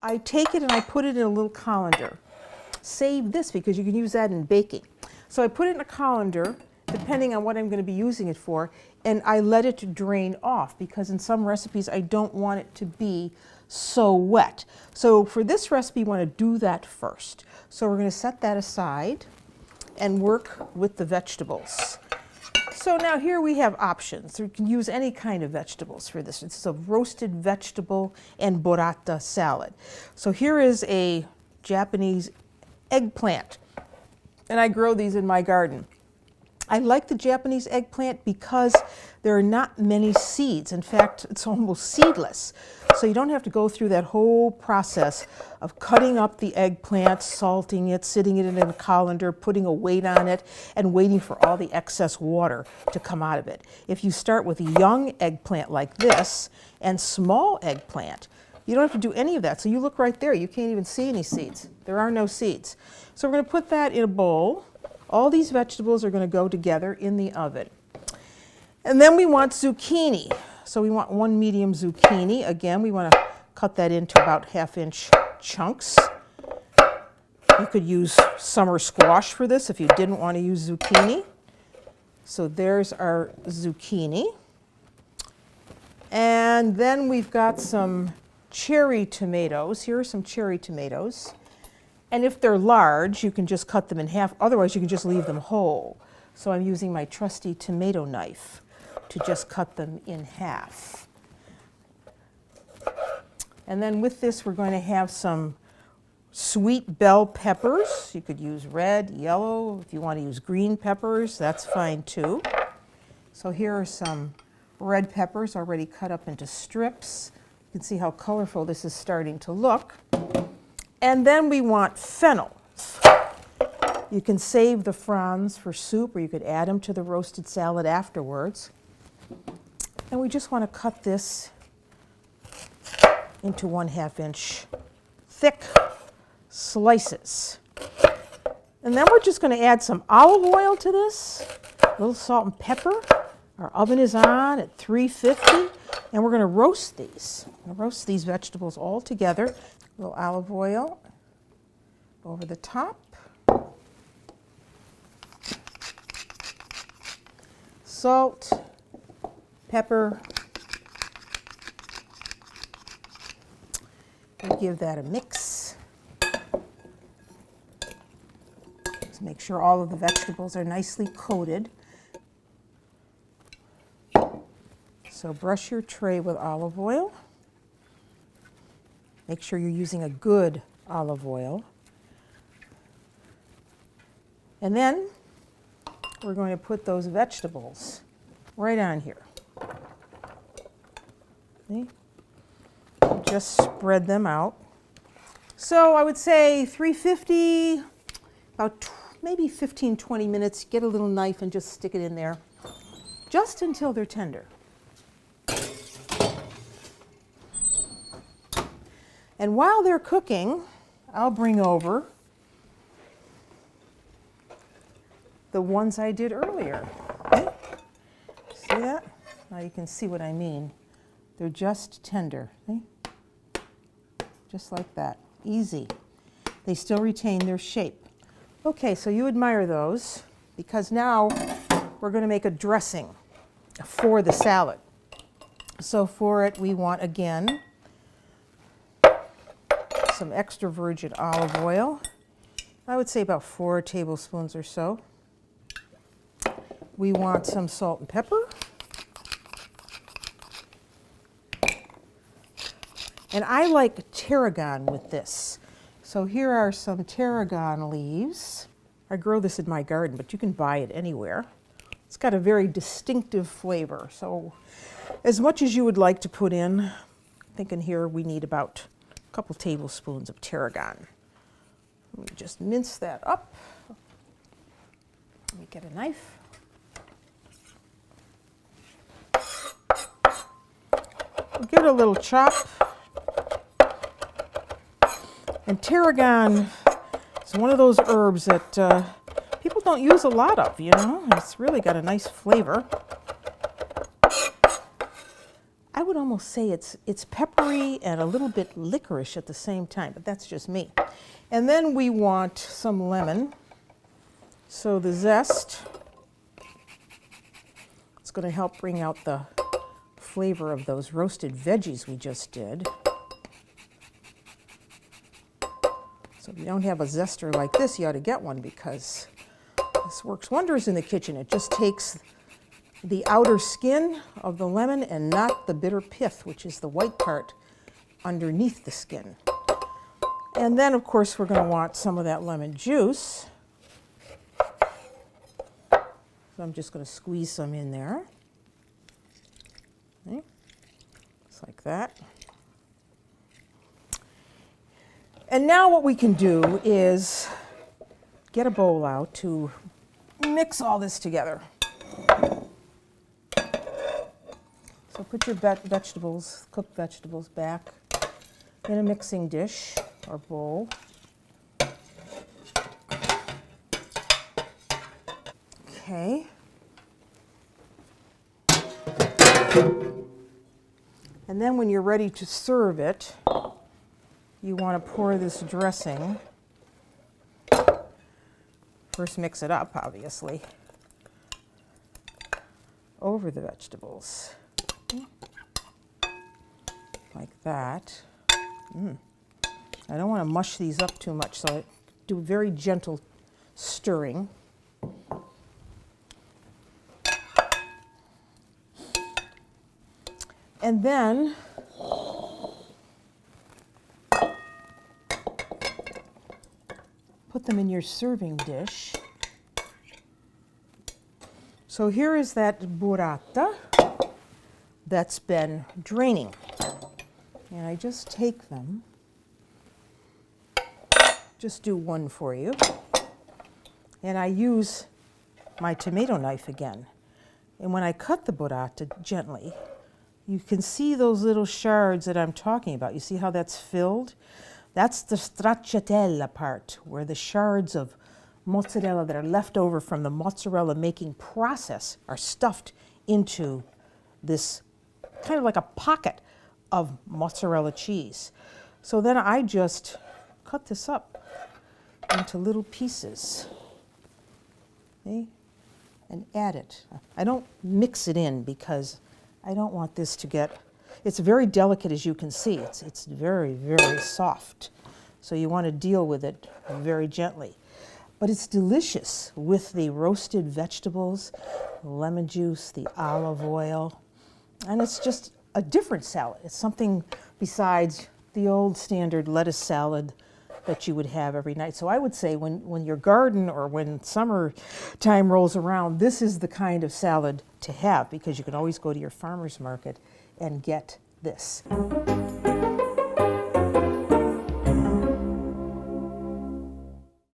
I take it and I put it in a little colander. Save this because you can use that in baking. So I put it in a colander, depending on what I'm going to be using it for, and I let it drain off because in some recipes I don't want it to be so wet. So for this recipe, you want to do that first. So we're going to set that aside and work with the vegetables. So now here we have options. You can use any kind of vegetables for this. It's a roasted vegetable and burrata salad. So here is a Japanese eggplant, and I grow these in my garden. I like the Japanese eggplant because there are not many seeds. In fact, it's almost seedless. So you don't have to go through that whole process of cutting up the eggplant, salting it, sitting it in a colander, putting a weight on it, and waiting for all the excess water to come out of it. If you start with a young eggplant like this and small eggplant, you don't have to do any of that. So you look right there, you can't even see any seeds. There are no seeds. So we're going to put that in a bowl. All these vegetables are going to go together in the oven. And then we want zucchini. So we want 1 medium zucchini. Again, we want to cut that into about 1/2-inch chunks. You could use summer squash for this if you didn't want to use zucchini. So there's our zucchini. And then we've got some cherry tomatoes. Here are some cherry tomatoes. And if they're large, you can just cut them in half. Otherwise, you can just leave them whole. So I'm using my trusty tomato knife to just cut them in half. And then with this, we're going to have some sweet bell peppers. You could use red, yellow. If you want to use green peppers, that's fine too. So here are some red peppers already cut up into strips. You can see how colorful this is starting to look. And then we want fennel. You can save the fronds for soup, or you could add them to the roasted salad afterwards. And we just want to cut this into 1/2-inch thick slices. And then we're just going to add some olive oil to this, a little salt and pepper. Our oven is on at 350, and we're going to roast these. We're going to roast these vegetables all together. A little olive oil over the top. Salt, pepper. We'll give that a mix. Just make sure all of the vegetables are nicely coated. So brush your tray with olive oil. Make sure you're using a good olive oil. And then we're going to put those vegetables right on here. See? Just spread them out. So I would say 350, about maybe 15-20 minutes. Get a little knife and just stick it in there, just until they're tender. And while they're cooking, I'll bring over the ones I did earlier. Okay? See that? Now you can see what I mean. They're just tender. See? Just like that. Easy. They still retain their shape. Okay, so you admire those, because now we're going to make a dressing for the salad. So for it, we want, again, some extra virgin olive oil. I would say about 4 tablespoons or so. We want some salt and pepper. And I like tarragon with this. So here are some tarragon leaves. I grow this in my garden, but you can buy it anywhere. It's got a very distinctive flavor. So as much as you would like to put in, I'm thinking here we need about a couple tablespoons of tarragon. Let me just mince that up. Let me get a knife. We'll give it a little chop. And tarragon is one of those herbs that people don't use a lot of, you know. It's really got a nice flavor. I would almost almost say it's peppery and a little bit licorice at the same time, but that's just me. And then we want some lemon. So the zest, it's going to help bring out the flavor of those roasted veggies we just did. So if you don't have a zester like this, you ought to get one, because this works wonders in the kitchen. It just takes the outer skin of the lemon and not the bitter pith, which is the white part underneath the skin. And then, of course, we're going to want some of that lemon juice. So I'm just going to squeeze some in there. Okay. Just like that. And now what we can do is get a bowl out to mix all this together. So put your vegetables, cooked vegetables, back in a mixing dish or bowl. Okay. And then when you're ready to serve it, you want to pour this dressing. First mix it up, obviously, over the vegetables. Like that. I don't want to mush these up too much, so I do very gentle stirring. And then put them in your serving dish. So here is that burrata that's been draining. And I just take them, just do one for you, and I use my tomato knife again. And when I cut the burrata gently, you can see those little shards that I'm talking about. You see how that's filled? That's the stracciatella part, where the shards of mozzarella that are left over from the mozzarella making process are stuffed into this kind of like a pocket of mozzarella cheese. So then I just cut this up into little pieces, okay, and add it. I don't mix it in because I don't want this to get, it's very delicate, as you can see. It's very, very soft. So you want to deal with it very gently. But it's delicious with the roasted vegetables, the lemon juice, the olive oil, and it's just a different salad. It's something besides the old standard lettuce salad that you would have every night. So I would say when your garden or when summertime rolls around, this is the kind of salad to have, because you can always go to your farmer's market and get this.